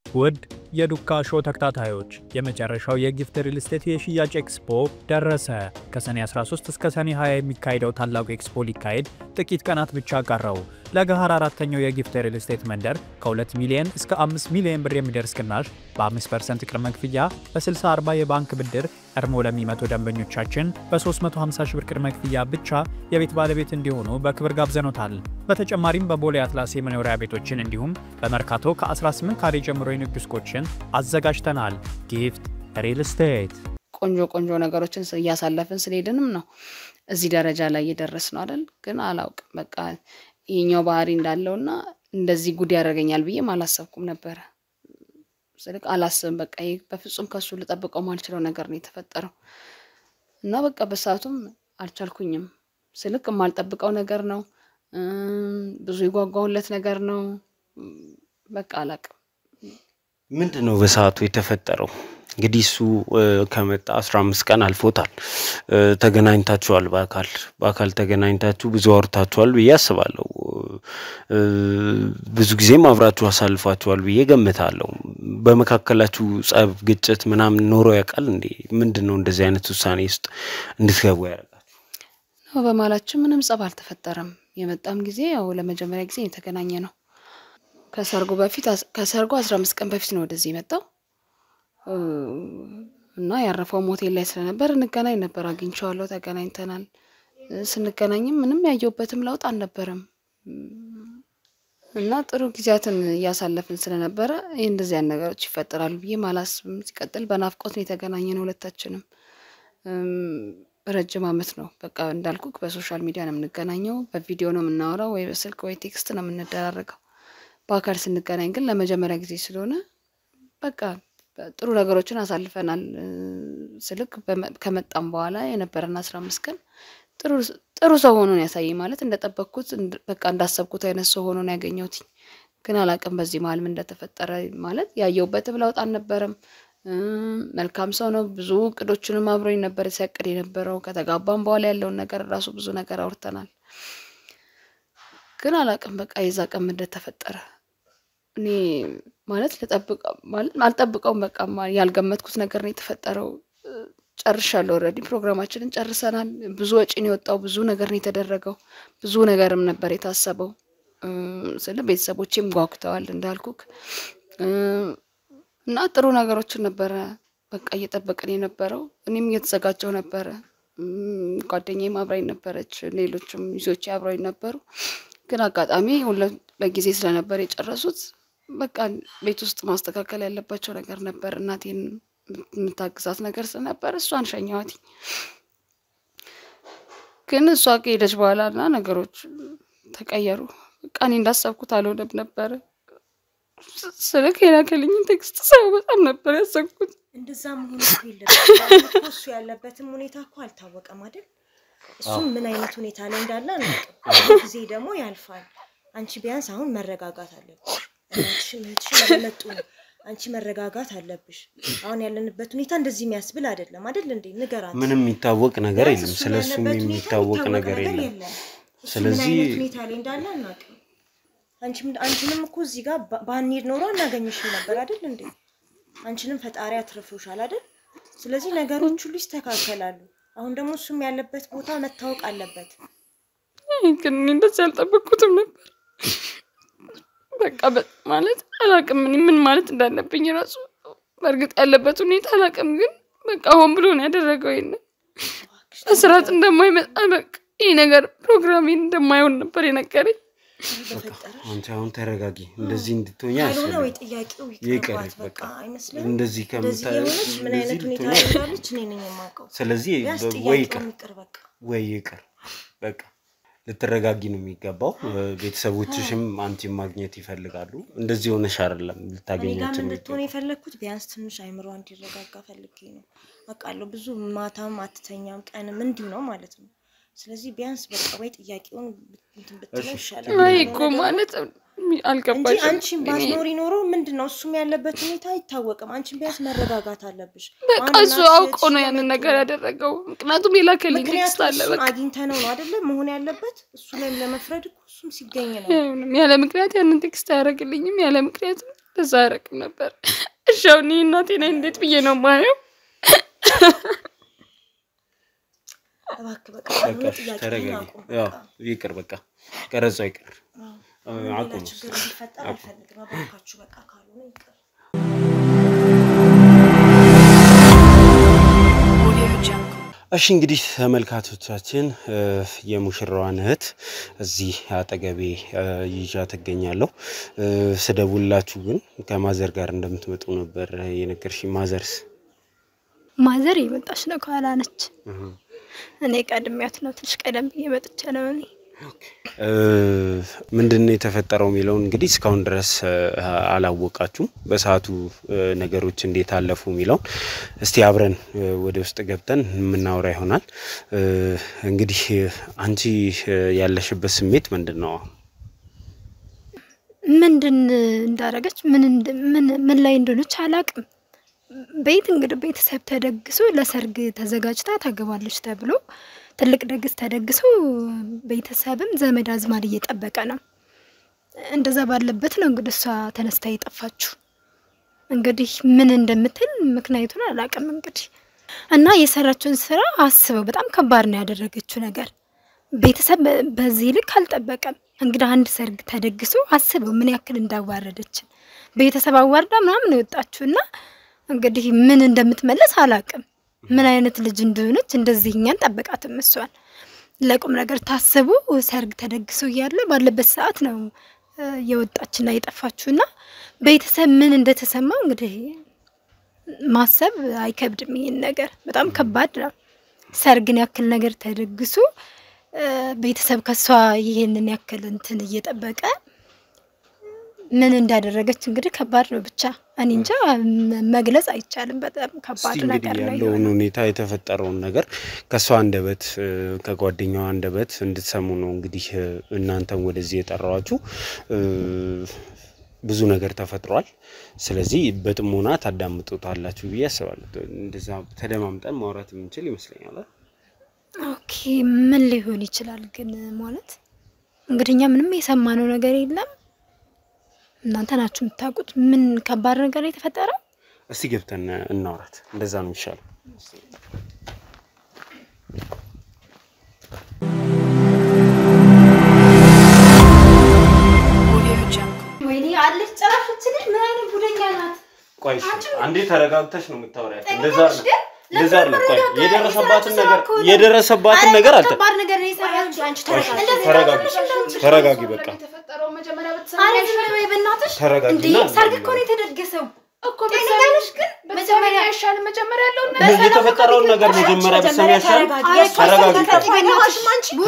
ውድ የዱካ ሾው ተከታታዮች የመጨረሻው የጊፍት ሪል ስቴት የሽያጭ ኤክስፖ ደረሰ። ከሰኔ 13 እስከ ሰኔ 20 የሚካሄደው ታላቁ ኤክስፖ ሊካሄድ ጥቂት ቀናት ብቻ ቀረው። ለገሃር አራተኛው የጊፍት ሪል ስቴት መንደር ከ2 ሚሊዮን እስከ 5 ሚሊዮን ብር የሚደርስ ቅናሽ በ5% ቅድመ ክፍያ በ60/40 የባንክ ብድር ቀድሞ ለሚመጡ ደንበኞቻችን በ350 ሺህ ብር ቅድመ ክፍያ ብቻ የቤት ባለቤት እንዲሆኑ በክብር ጋብዘኖታል። በተጨማሪም በቦሌ አትላስ የመኖሪያ ቤቶችን እንዲሁም በመርካቶ ከ18 ካሬ ጀምሮ የንግድ ሱቆችን አዘጋጅተናል። ጊፍት ሪል ስቴት ቆንጆ ነገሮችን እያሳለፍን ስለሄድንም ነው እዚህ ደረጃ ላይ እየደረስን ነው አይደል? ግን አላውቅም በቃ ይሄኛው ባህሪ እንዳለውና እንደዚህ ጉድ ያደርገኛል ብዬ አላሰብኩም ነበር። ስልክ አላስብም በቃ በፍጹም ከሱ ልጠብቀው ማልችለው ነገር ነው የተፈጠረው እና በቃ በሰዓቱም አልቻልኩኝም። ስልክ ማልጠብቀው ነገር ነው። ብዙ ይጓጓውለት ነገር ነው። በቃ አላውቅም ምንድነው በሰዓቱ የተፈጠረው? እንግዲህ እሱ ከመጣ 15 ቀን አልፎታል። ተገናኝታችኋል፣ በአካል ተገናኝታችሁ ብዙ አውርታችኋል ብዬ አስባለሁ። ብዙ ጊዜም አብራችሁ አሳልፋችኋል ብዬ ገምታለሁ። በመካከላችሁ ጸብ፣ ግጭት ምናምን ኖሮ ያውቃል እንዴ? ምንድነው እንደዚህ አይነት ውሳኔ ውስጥ እንድትገቡ ያደርጋችሁ? ነው በማላችን ምንም ጸብ አልተፈጠረም። የመጣም ጊዜ ያው ለመጀመሪያ ጊዜ የተገናኘ ነው። ከሰርጉ 15 ቀን በፊት ነው ወደዚህ የመጣው እና ያረፈው ሞቴል ላይ ስለነበር እንገናኝ ነበር። አግኝቼዋለሁ፣ ተገናኝተናል። ስንገናኝም ምንም ያየውበትም ለውጥ አልነበረም እና ጥሩ ጊዜያትን ያሳለፍን ስለነበረ እንደዚህ አይነት ነገሮች ይፈጠራሉ ብዬ ማላስብም። ሲቀጥል በናፍቆት ነው የተገናኘነው ሁለታችንም። ረጅም አመት ነው በቃ እንዳልኩክ በሶሻል ሚዲያ ነው የምንገናኘው፣ በቪዲዮ ነው የምናወራው፣ ወይ በስልክ ወይ ቴክስት ነው የምንደራረገው። በአካል ስንገናኝ ግን ለመጀመሪያ ጊዜ ስለሆነ በቃ ጥሩ ነገሮችን አሳልፈናል። ስልክ ከመጣም በኋላ የነበረና 15 ቀን ጥሩ ሰው ሆኖ ነው ያሳየኝ። ማለት እንደጠበቅኩት በቃ እንዳሰብኩት አይነት ሰው ሆኖ ነው ያገኘሁት። ግን አላቅም በዚህ መሃል ምን እንደተፈጠረ። ማለት ያየውበት ለውጥ አልነበረም። መልካም ሰው ነው። ብዙ ቅዶችንም አብሮኝ ነበር ሲያቅድ የነበረው። ከተጋባም በኋላ ያለውን ነገር ራሱ ብዙ ነገር አውርተናል። ግን አላቅም በቃ የዛ ቀን እንደተፈጠረ እኔ ማለት አልጠብቀውም በቃ ያልገመትኩት ነገር ነው የተፈጠረው ጨርሻለሁ ኦሬዲ ፕሮግራማችንን ጨርሰናል ብዙ ወጪ ነው የወጣው ብዙ ነገር ነው የተደረገው ብዙ ነገርም ነበር የታሰበው ስለ ቤተሰቦቼም ጓጉተዋል እንዳልኩክ እና ጥሩ ነገሮችን ነበር በቃ እየተጠበቀን የነበረው እኔም እየተዘጋጀው ነበር ጓደኛዬም አብራኝ ነበረች ሌሎችም ይዞች አብራኝ ነበሩ ግን አጋጣሚ ሁሉ በጊዜ ስለነበር የጨረሱት በቃ ቤት ውስጥ ማስተካከል ያለባቸው ነገር ነበር እናቴን ምታግዛት ነገር ስለነበር እሷን ሸኛዋት ግን እሷ ከሄደች በኋላና ነገሮች ተቀየሩ በቃ እኔ እንዳሰብኩት አልሆነም ነበር ስለክ የላከልኝ ቴክስት ሰው በጣም ነበር ያሰብኩት እንደዛ መሆን ይችላል እሱ ያለበትም ሁኔታ እኮ አልታወቀም አይደል እሱ ምን አይነት ሁኔታ ላይ እንዳለ ነው ጊዜ ደግሞ ያልፋል አንቺ ቢያንስ አሁን መረጋጋት አለብሽ እሺ ለመጡ አንቺ መረጋጋት አለብሽ አሁን ያለንበት ሁኔታ እንደዚህ የሚያስብል አይደለም አይደል እንዴ ንገራት ምንም የሚታወቅ ነገር የለም ስለሱ የሚታወቅ ነገር የለም ስለዚህ ሁኔታ ላይ እንዳለ እናውቃለን አንቺንም እኮ እዚህ ጋር ባንሄድ ኖሮ እናገኝሽ ነበር አይደል እንዴ አንቺንም ፈጣሪ አትርፎሻል አይደል ስለዚህ ነገሮች ሁሉ ይስተካከላሉ አሁን ደግሞ እሱም ያለበት ቦታ መታወቅ አለበት ግን እንደዚህ አልጠበቅኩትም ነበር በቃ ማለት አላቅም ምን ማለት እንዳለብኝ ራሱ በርግጥ ያለበት ሁኔታ አላቅም ግን በቃ ሆን ብሎ ነው ያደረገው ይሄን አስራት እንደማይመጣ በቃ ይሄ ነገር ፕሮግራሚን እንደማይሆን ነበር የነገረኝ አንተ አሁን ተረጋጊ እንደዚህ እንድትሆኛ አይደለም ወይ ጥያቄው ይቀርባት በቃ አይመስልም እንደዚህ ከምታየው ምን አይነት ሁኔታ እንዳለች እኔ ነኝ የማውቀው ስለዚህ ወይ ይቅር በቃ ልትረጋጊ ነው የሚገባው ቤተሰቦችሽም አንቺ ማግኘት ይፈልጋሉ እንደዚህ ሆነሽ አይደለም ልታገኛቸው እንድትሆን የፈለኩት ቢያንስ ትንሽ አይምሮ እንዲረጋጋ ፈልጌ ነው አቃለው ብዙ ማታም አትተኛም ቀንም እንዲሁ ነው ማለት ነው ስለዚህ ቢያንስ በቃ ወይ ጥያቄውን እንትን ብትለው ይሻላል አይ እኮ ማለት አልገባሽ አንቺም ባስኖሪ ኖሮ ምንድነው እሱም ያለበት ሁኔታ አይታወቅም አንቺም ቢያንስ መረጋጋት አለብሽ በቃ እሱ አውቆ ነው ያንን ነገር ያደረገው ምክንያቱም የላከልኝ ቴክስት አለ በቃ አግኝተነው ነው አይደለ መሆን ያለበት እሱ ላይ ለመፍረድ እኮ እሱም ሲገኝ ነው ያለ ምክንያት ያንን ቴክስት ያደርግልኝም ያለ ምክንያት እንደዛ ያደርግም ነበር እሺ አሁን እናቴን እንዴት ብዬ ነው ማየው እባክህ በቃ ተረጋጊ ያው ይቅር በቃ ቀረጻው ይቅር አቁም ችግር ይፈጠር አልፈልግም አባካችሁ በቃ ካልሆነ ይቅር እሺ እንግዲህ ተመልካቾቻችን የሙሽራዋን እህት እዚህ አጠገቤ ይዣ ተገኛለሁ ስደውላችሁ ግን ከማዘር ጋር እንደምትመጡ ነበር የነገርሽ ማዘር ይመጣሽ ነው ካላነች እኔ ቀድሚያት ነው ትንሽ ቀደም ይመጥቻ ነው እኔ ምንድነው የተፈጠረው የሚለው እንግዲህ እስካሁን ድረስ አላወቃችሁም በሰዓቱ ነገሮች እንዴት አለፉ የሚለው እስቲ አብረን ወደ ውስጥ ገብተን ምናወራ ይሆናል እንግዲህ አንቺ ያለሽበት ስሜት ምንድነው እንዳረጋች ምን ላይ እንደሆነች አላቅም ቤት እንግዲህ ቤተሰብ ተደግሶ ለሰርግ ተዘጋጅታ ታገባለች ተብሎ ትልቅ ደግስ ተደግሶ ቤተሰብም ዘመድ አዝማድ እየጠበቀ ነው እንደዛ ባለበት ነው እንግዲህ እሷ ተነስታ የጠፋችው እንግዲህ ምን እንደምትል ምክንያቱን አላቅም እንግዲህ እና የሰራችውን ስራ አስበው በጣም ከባድ ነው ያደረገችው ነገር ቤተሰብ በዚህ ልክ አልጠበቀም እንግዲህ አንድ ሰርግ ተደግሶ አስበው ምን ያክል እንዳዋረደች ቤተሰብ አዋርዳ ምናምን ወጣችውና እንግዲህ ምን እንደምትመለስ አላቅም ምን አይነት ልጅ እንደሆነች እንደዚህኛን ጠበቃትም እሷን ለቁም ነገር ታስቡ ሰርግ ተደግሶ ያለ ባለበት ሰዓት ነው የወጣችና የጠፋችውና ቤተሰብ ምን እንደተሰማው እንግዲህ ማሰብ አይከብድም ይሄን ነገር በጣም ከባድ ነው ሰርግን ያክል ነገር ተደግሶ ቤተሰብ ከሷ ይሄንን ያክል እንትን እየጠበቀ ምን እንዳደረገች እንግዲህ ከባድ ነው ብቻ እኔ እንጃ መግለጽ አይቻልም በጣም ከባድ ነገር ነው ያለው ሁኔታ የተፈጠረው ነገር ከሷ አንደበት ከጓደኛዋ አንደበት እንድትሰሙ ነው እንግዲህ እናንተም ወደዚህ የጠራዋችሁ ብዙ ነገር ተፈጥሯል ስለዚህ በጥሞና ታዳምጡታላችሁ ብዬ አስባለሁ እንደዛ ተደማምጠን ማውራት የምንችል ይመስለኛል ኦኬ ምን ሊሆን ይችላል ግን ማለት እንግዲህ እኛ ምንም የሰማነው ነገር የለም እናንተ ናችሁ የምታውቁት ምን ከባድ ነገር የተፈጠረው እስቲ ገብተን እናውራት እንደዛ ነው የሚሻለው ወይኔ አለች ጭራሽ ልጅ ምን አይነት ጉደኛ ናት ቆይ አንዴ ተረጋግተሽ ነው የምታወሪያት እንደዛ ነው ቆይ የደረሰባትን ነገር አልተ ከባድ ነገር ነው የሰራችው አንቺ ተረጋጊ በቃ ተፈጠረው መጀመሪያ በተሰማሽ ወይ በእናትሽ ተረጋጊ እንዴ ሰርግ እኮ ነው የተደገሰው እኮ በሰማሽ ግን መጀመሪያ ያሻል መጀመሪያ ያለው ነገር የተፈጠረውን ነገር መጀመሪያ በሰማሽ ያሻል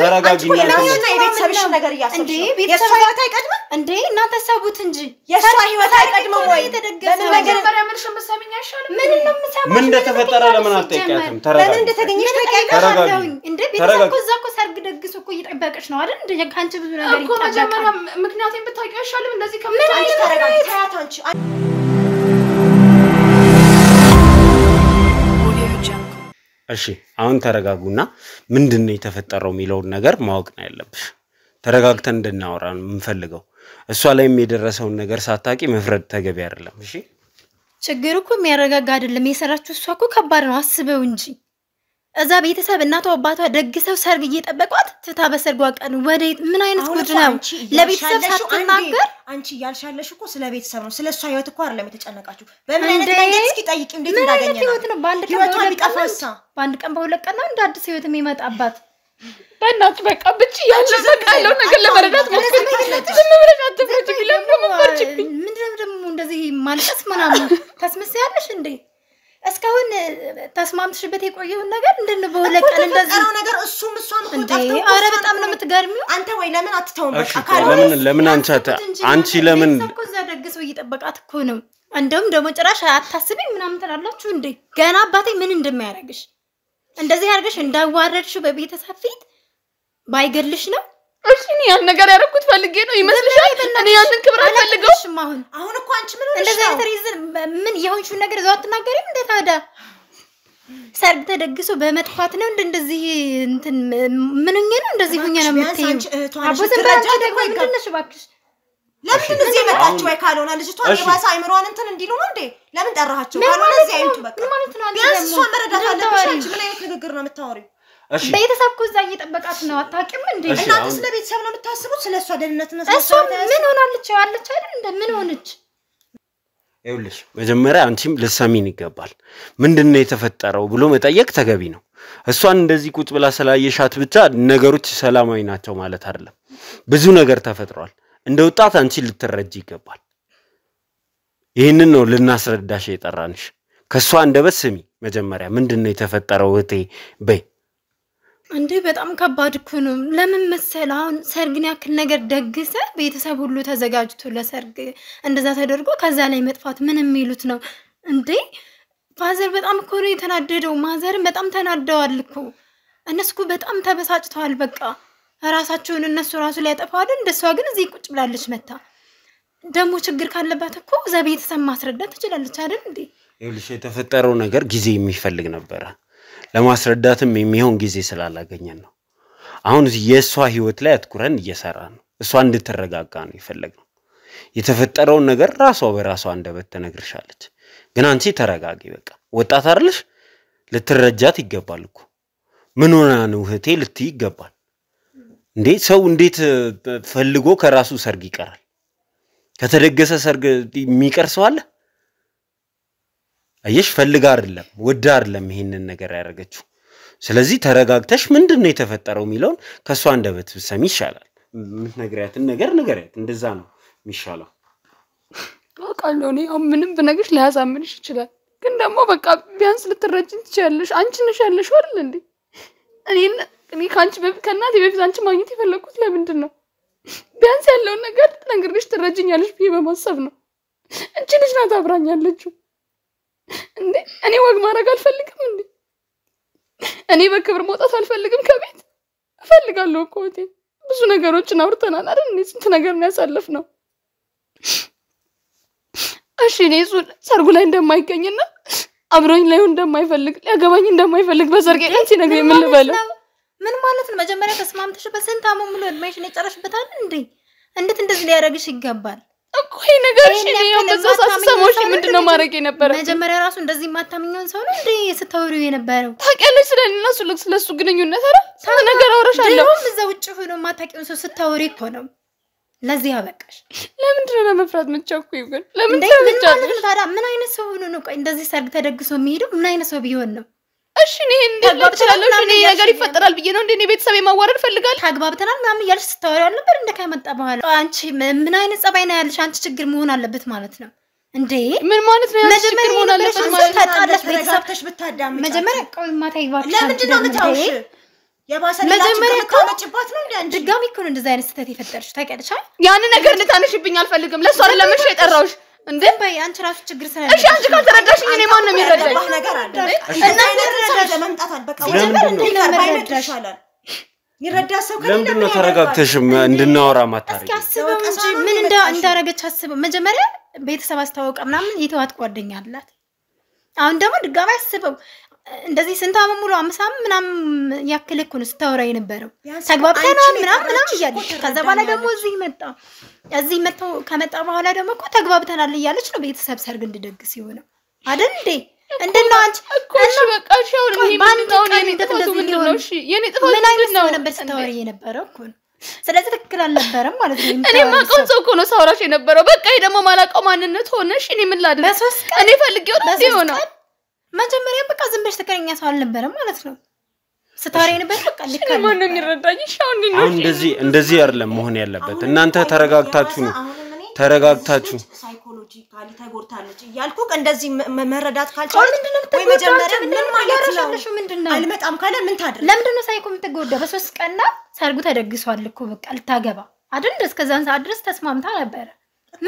ተረጋጊ ለምን የቤተሰብሽ ነገር ያሰብሽ የሷ ህይወት አይቀድም እንዴ እናንተ ሰቡት እንጂ የሷ ህይወት አይቀድም ወይ የተደገሰው መጀመሪያ ምንሽ መሰሚኝ ያሻል ምን ነው መሰማኝ ምን እንደተፈጠረ ለምን አትጠይቂያትም ተረጋጊ ለምን እንደተገኘሽ ተረጋጊ እንዴ ቤተሰብ እኮ እዛ እኮ ሰርግ ደግሶ እኮ እየጠበቀሽ ነው አይደል እንደ ካንቺ ብዙ ነገር እኮ መጀመሪያ ምክንያቱም ብታውቂው ያሻል እንደዚህ ምን አንቺ ተረጋጊ ታያት አንቺ እሺ አሁን ተረጋጉና ምንድነው የተፈጠረው የሚለውን ነገር ማወቅ ነው ያለብሽ ተረጋግተን እንድናወራ ነው የምንፈልገው እሷ ላይም የደረሰውን ነገር ሳታቂ መፍረድ ተገቢ አይደለም እሺ ችግሩ እኮ የሚያረጋጋ አይደለም የሰራችው እሷ እኮ ከባድ ነው አስበው እንጂ እዛ ቤተሰብ እናቷ አባቷ ደግሰው ሰርግ እየጠበቋት ትታ በሰርጓ ቀን ወደ ምን አይነት ጉድ ነው ለቤተሰብ ሳትናገር አንቺ ያልሻለሽ እኮ ስለ ቤተሰብ ነው ስለሷ ህይወት እኮ አይደለም የተጨነቃችሁ በምን አይነት መንገድ እስኪ ጠይቂ እንዴት እንዳገኘና ህይወት ነው በአንድ ቀን በሁለት ቀን ነው እንደ አዲስ ህይወት የሚመጣባት በእናት በቃ ብቻ ያለው ነገር ለመረዳት ሞክሪ ዝም ብለሽ አትፍረጂ ቢለም ደግሞ ፈርጭብኝ ምንድነው ደግሞ እንደዚህ ማልቀስ ምናምን ታስመስያለሽ እንዴ እስካሁን ተስማምትሽበት የቆየውን ነገር እንደነ በሁለት ቀን እንደዚህ ነገር እሱም እሷም እኮ ታፍተው አረ በጣም ነው የምትገርሚው አንተ ወይ ለምን አትተውም በቃ ለምን አንቺ ለምን እዛ ደግሰው እየጠበቃት እኮ ነው እንደውም ደግሞ ጭራሽ አታስቢኝ ምናምን ትላላችሁ እንዴ ገና አባቴ ምን እንደማያረግሽ እንደዚህ ያርገሽ እንዳዋረድሽው በቤተሰብ ፊት ባይገልሽ ነው እሺ እኔ ያን ነገር ያረኩት ፈልጌ ነው ይመስልሻል እኔ ያንን ክብር አልፈልገውም አሁን እኮ አንቺ ምን ሆነሽ እንደዚህ አይነት ሪዝን ምን የሆንሽው ነገር ዘው አትናገሪም እንዴ ታዲያ ሰርግ ተደግሶ በመጥፋት ነው እንደዚህ እንትን ምንኛ ነው እንደዚህ ሆኛ ነው የምትይው አቦ ተራጃ ደግሞ ምንድነሽ ባክሽ ለምን እንደዚህ መጣችሁ ወይ ካልሆነ ልጅቷ የባሰ አይምሮዋን እንትን እንዲሉ ነው እንዴ ለምን ጠራሃቸው ካልሆነ እዚህ አይምጡ በቃ ማለት ነው ቢያንስ እሷ መረዳት አለብሽ አንቺ ምን አይነት ንግግር ነው የምታወሪው እሺ ቤተሰብ እኮ እዛ እየጠበቃት ነው አታውቂም እንዴ እናንተ ስለ ቤተሰብ ነው የምታስቡት ስለሷ ደህንነትና እሷ ምን ሆናለች ያለች አይደል እንደ ምን ሆነች ይኸውልሽ መጀመሪያ አንቺም ልትሰሚን ይገባል ምንድነው የተፈጠረው ብሎ መጠየቅ ተገቢ ነው እሷን እንደዚህ ቁጭ ብላ ስላየሻት ብቻ ነገሮች ሰላማዊ ናቸው ማለት አይደለም ብዙ ነገር ተፈጥሯል እንደ ወጣት አንቺ ልትረጂ ይገባል ይሄንን ነው ልናስረዳሽ የጠራንሽ ከሷ እንደበት ስሚ መጀመሪያ ምንድነው የተፈጠረው እቴ በይ እንዴ በጣም ከባድ እኮ ነው ለምን መሰል አሁን ሰርግን ያክል ነገር ደግሰ ቤተሰብ ሁሉ ተዘጋጅቶ ለሰርግ እንደዛ ተደርጎ ከዛ ላይ መጥፋት ምን የሚሉት ነው እንዴ ፋዘር በጣም እኮ ነው የተናደደው ማዘርም በጣም ተናደዋል እኮ እነሱ እኮ በጣም ተበሳጭተዋል በቃ ራሳቸውን እነሱ ራሱ ላይ ያጠፋሉ እንደሷ ግን እዚህ ቁጭ ብላለች መታ ደሞ ችግር ካለባት እኮ እዛ ቤተሰብ ማስረዳት ትችላለች አይደል እንዴ ይኸውልሽ የተፈጠረው ነገር ጊዜ የሚፈልግ ነበር ለማስረዳትም የሚሆን ጊዜ ስላላገኘን ነው አሁን የሷ ህይወት ላይ አትኩረን እየሰራን ነው እሷ እንድትረጋጋ ነው ይፈልጋል የተፈጠረው ነገር ራሷ በራሷ እንደበት ተነግርሻለች ግን አንቺ ተረጋጊ በቃ ወጣት አይደልሽ ልትረጃት ይገባል እኮ ምን ሆና ነው እህቴ ልትይ ይገባል እንዴ ሰው እንዴት ፈልጎ ከራሱ ሰርግ ይቀራል ከተደገሰ ሰርግ የሚቀር ሰው አለ አየሽ ፈልጋ አይደለም ወዳ አይደለም ይሄንን ነገር ያደረገችው ስለዚህ ተረጋግተሽ ምንድነው የተፈጠረው ሚለውን ከሷ እንደበት ሰሚ ይሻላል ምትነግሪያትን ነገር ንገሪያት እንደዛ ነው የሚሻለው አውቃለሁ እኔ ምንም ብነግርሽ ሊያሳምንሽ ይችላል ግን ደግሞ በቃ ቢያንስ ልትረጂኝ ትችያለሽ አንቺ ነሽ ያለሽው አይደል እንዴ እኔ ካንቺ ከእናቴ በፊት አንቺ ማግኘት የፈለኩት ለምንድን ነው ቢያንስ ያለውን ነገር ነግርሽ ትረጂኛለሽ ብዬ በማሰብ ነው አንቺ ልጅ ናት አብራኛለችው እንዴ እኔ ወግ ማድረግ አልፈልግም እንዴ እኔ በክብር መውጣት አልፈልግም ከቤት እፈልጋለሁ እኮ እቴ ብዙ ነገሮችን አውርተናል አይደል እንዴ ስንት ነገር ነው ያሳለፍነው እሺ እኔ ሰርጉ ላይ እንደማይገኝና አብሮኝ ላይ እንደማይፈልግ ሊያገባኝ እንደማይፈልግ በሰርጌ ቀን ሲነግረኝ ምን ልበለው ምን ማለት ነው መጀመሪያ ተስማምተሽ በስንት አመት ሙሉ እድሜሽን የጨረሽበታል እንዴ እንዴት እንደዚህ ሊያረግሽ ይገባል እኮ ይሄ ነገር እሺ ነው በዛው ሳስሰሞሽ ምንድነው ማድረግ የነበረው መጀመሪያ ራሱ እንደዚህ ማታምኛውን ሰው ነው እንዴ ስታወሪው የነበረው ታውቂያለሽ ስለነሱ ስለሱ ግንኙነት አይደል ሰው ነገር አወራሻለሁ እዛው ውጭ ሆኖ ማታውቂውን ሰው ስታወሪ እኮ ነው ለዚህ ያበቃሽ ለምንድን ነው ለመፍራት መቻኩኝ ግን ለምንድን ነው መቻኩኝ ታዲያ ምን አይነት ሰው ሆኖ ነው ቆይ እንደዚህ ሰርግ ተደግሶ የሚሄደው ምን አይነት ሰው ቢሆን ነው እሺ እኔ እንደልተላለው እኔ ነገር ይፈጠራል ብዬ ነው እንዴ ቤተሰብ የማዋረድ ፈልጋል ታግባብተናል ምናምን ያልሽ ስታወሪው ነበር እንደከመጣ በኋላ አንቺ ምን አይነት ጸባይ ነው ያለሽ አንቺ ችግር መሆን አለበት ማለት ነው እንዴ ምን ማለት ነው ያንቺ ችግር መሆን አለበት ማለት ታጣለሽ ቤተሰብሽ ብታዳም መጀመሪያ ቆይ ማታ ይባክሽ ለምንድን ነው የምታውሽ መጀመሪያ ከመጭባት ነው እንዴ ድጋሚ እኮ ነው እንደዛ አይነት ስተት የፈጠርሽ ታውቂያለሽ ያን ነገር እንድታነሽብኝ አልፈልግም ለሷ አይደለም እሺ የጠራውሽ እንዴ በይ አንቺ ራሱ ችግር ስለ እሺ አንቺ ካልተረዳሽኝ እኔ ማን ነው የሚረዳኝ ነገር አለ እና ነገር ለመምጣት አልበቃ ይሻላል ይረዳ ሰው ከሌለ ለምንድን ነው ተረጋግተሽ እንድናወራ ማታረጊ እስኪ አስበው እንጂ ምን እንዳረገች አስበው መጀመሪያ ቤተሰብ አስተዋወቀ ምናምን የተዋት ጓደኛ አላት አሁን ደግሞ ድጋሚ አስበው እንደዚህ ስንት አመት ሙሉ 5 አመት ምናምን ያክል እኮ ነው ስታወራ የነበረው ተግባብተናል ምናምን እያለች ከዛ በኋላ ደግሞ እዚህ መጣው ከመጣ በኋላ ደግሞ እኮ ተግባብተናል እያለች ነው ቤተሰብ ሰርግ እንድደግስ ይሆነው አይደል እንዴ እንደና አንቺ እኮ እሺ በቃ እሺ አሁን ይሄ ምንድነው የኔ ጥፋቱ ምንድነው እሺ የኔ ጥፋቱ ምንድነው ነበር ስታወሪ የነበረው እኮ ስለዚህ ትክክል አልነበረም ማለት ነው እኔ ማቆም ሰው እኮ ነው ሳውራሽ የነበረው በቃ ይሄ ደግሞ ማላቀው ማንነት ሆነሽ እኔ ምን ላድርግ እኔ ፈልጌው ነው መጀመሪያ በቃ ዝም ብለሽ ተከረኛ ሰው አልነበረም ማለት ነው ስታወሪ ነበር በቃ ልክ ነው ማን ነው የሚረዳኝ ሻውን ነው አሁን እንደዚህ አይደለም መሆን ያለበት እናንተ ተረጋግታችሁ ሳይኮሎጂካሊ ተጎድታለች እያልኩ እንደዚህ መረዳት ካልቻለች ወይ መጀመሪያ ምን ማለት ነው አልመጣም ካለ ምን ታድርግ ለምንድን ነው ሳይኮ የምትጎዳው በሶስት ቀንና ሰርጉ ተደግሷል እኮ በቃ ልታገባ አይደል እስከዛን ሰዓት ድረስ ተስማምታ ነበር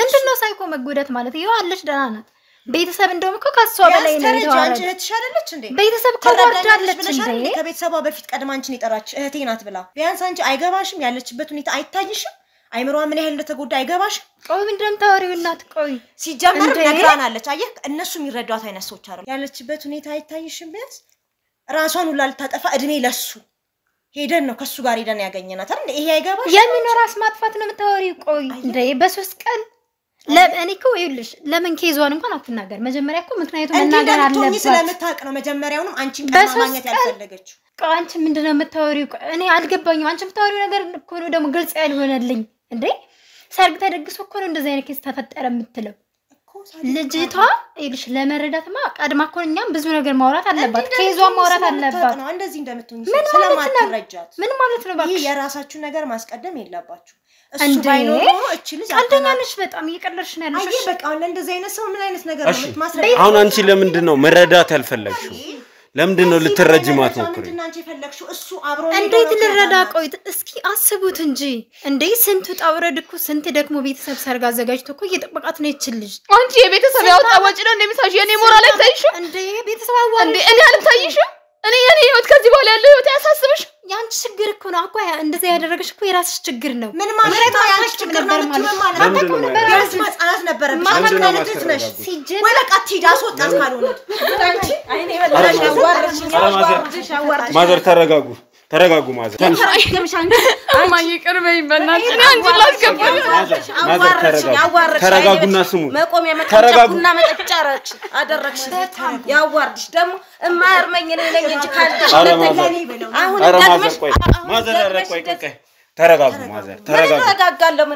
ምንድነው ሳይኮ መጎዳት ማለት ይሄው አለች ደህና ናት ቤተሰብ እንደውም እኮ ካሷ በላይ ነው አንቺ እህትሻለች እንዴ ቤተሰብ ኮራዳለች እንዴ ከቤተሰቧ በፊት ቀድማ አንቺን ይጠራች እህቴ ናት ብላ ቢያንስ አንቺ አይገባሽም ያለችበት ሁኔታ አይታይሽም አይምሮዋ ምን ያህል እንደተጎዳ አይገባሽም ቆይ ምንድነው ታወሪው እናት ቆይ ሲጀመር ነግራናለች አየህ እነሱ የሚረዷት አይነት ሰዎች አይደል ያለችበት ሁኔታ አይታይሽም ቢያንስ ራሷን ሁላ ልታጠፋ እድሜ ለሱ ሄደን ነው ከሱ ጋር ሄደን ያገኘናት አይደል ይሄ አይገባሽ የሚኖራስ ማጥፋት ነው የምታወሪው ቆይ እንዴ በሶስት ቀን ለእኔ እኮ ይልሽ ለምን ኬዟን እንኳን አትናገር መጀመሪያ እኮ ምክንያቱም መናገር አለበት ስለምታውቅ ነው መጀመሪያውንም አንቺን ከማግኘት ያልፈለገችው አንቺ ምንድነው የምታወሪው እኔ አልገባኝም አንቺ የምታወሪው ነገር እኮ ነው ደግሞ ግልጽ ያልሆነልኝ እንዴ ሰርግ ተደግሶ እኮ ነው እንደዚህ አይነት ኬስ ተፈጠረ የምትለው ልጅቷ ይልሽ ለመረዳትማ ቀድማ እኮ እኛም ብዙ ነገር ማውራት አለባት ኬዟን ማውራት አለባት ነው እንደዚህ እንደምትሆኝ ስለማትረጃት ምን ማለት ነው ይሄ የራሳችሁ ነገር ማስቀደም የለባችሁ እሱ ባይኖር እቺ ልጅ አንደኛነሽ በጣም እየቀለድሽ ነው ያለሽ አይ በቃ ለእንደዚህ አይነት ሰው ምን አይነት ነገር ነው ማስረዳት አሁን አንቺ ለምንድን ነው መረዳት ያልፈለግሽው ለምንድን ነው ልትረጂ ማትሞክሪ ምንድን አንቺ የፈለግሽው እሱ አብሮ እንዴት ልረዳ ቆይ እስኪ አስቡት እንጂ እንዴ ስንቱ ጣውረድ እኮ ስንት ደግሞ ቤተሰብ ሰርግ አዘጋጅቶ እኮ እየጠበቃት ነው ይችልሽ አንቺ የቤተሰብ ያወጣ ወጪ ነው እንደሚሳሽ የኔ ሞራል አይታይሽ እንዴ ቤተሰብ አዋሪ እንዴ እኔ አልታይሽ እኔ የኔ ህይወት ከዚህ በኋላ ያለው ህይወት ያሳስብሽ ያንቺ ችግር እኮ ነው አቋ እንደዛ ያደረገሽ እኮ የራስሽ ችግር ነው ምን ማለት ነው ያንቺ ችግር ነው ማለት ነው ማጽናት ነበር ማለት ነሽ ሲጀም ወይ በቃ ትይዳ አስወጣት ካልሆነ አንቺ አይኔ በላሽ አዋርድሽ ማዘር ተረጋጉ ማዘር ማይ ቅርበይ በእናትሽ እኔ አንቺ ላስከብር ተረጋጉና ስሙ መቆሚያ መጣችና መጠጫራች አደረግሽ ያዋርድሽ ደሞ እማርመኝ ነኝ እንጂ ካልደሽ አሁን ማዘር ቆይ ተረጋጉ ማዘር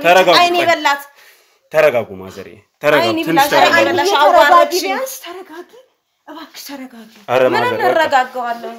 ተረጋጉ አይኔ በላት ተረጋጉ ማዘር ተረጋጉ ትንሽ ተረጋጊ አዋርድሽ ተረጋጊ እባክሽ ተረጋጊ አረ ምን ማዘር ተረጋጋዋለሁ